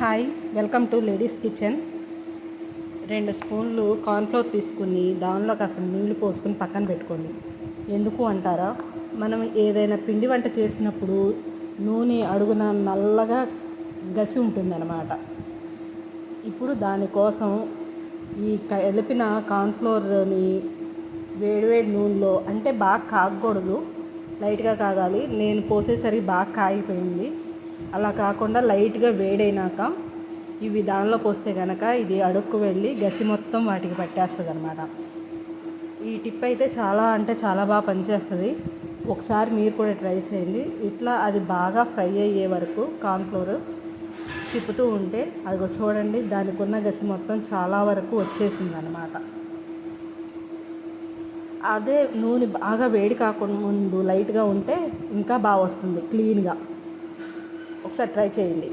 Hi, welcome to ladies kitchen. 2 స్పూన్లు cornflour తీసుకుని దానిలో కాస్త నీళ్లు పోసుకుని పక్కన పెట్టుకోండి. ఎందుకు అంటారా, మనం ఏదైనా పిండి వంట చేసినప్పుడు నూనె అడుగున నల్లగా గసి ఉంటుందన్నమాట. ఇప్పుడు దానికోసం ఈ కలిపిన కార్న్ఫ్లోర్ని వేడివేడి నూనెలో, అంటే బాగా కాగకూడదు, లైట్గా కాగాలి. నేను పోసేసరికి బాగా కాగిపోయింది. అలా కాకుండా లైట్గా వేడైనాక ఇవి దానిలో పోస్తే కనుక ఇది అడుక్కు వెళ్ళి గసి మొత్తం వాటికి పట్టేస్తుంది అనమాట. ఈ టిప్ అయితే చాలా అంటే చాలా బాగా పనిచేస్తుంది. ఒకసారి మీరు కూడా ట్రై చేయండి. ఇట్లా అది బాగా ఫ్రై అయ్యే వరకు కార్న్ఫ్లోర్ తిప్పుతూ ఉంటే అది చూడండి, దానికి ఉన్న గసి మొత్తం చాలా వరకు వచ్చేసింది అనమాట. అదే నూనె బాగా వేడి కాకుండా ముందు లైట్గా ఉంటే ఇంకా బాగా వస్తుంది క్లీన్గా. ఒకసారి ట్రై చేయండి.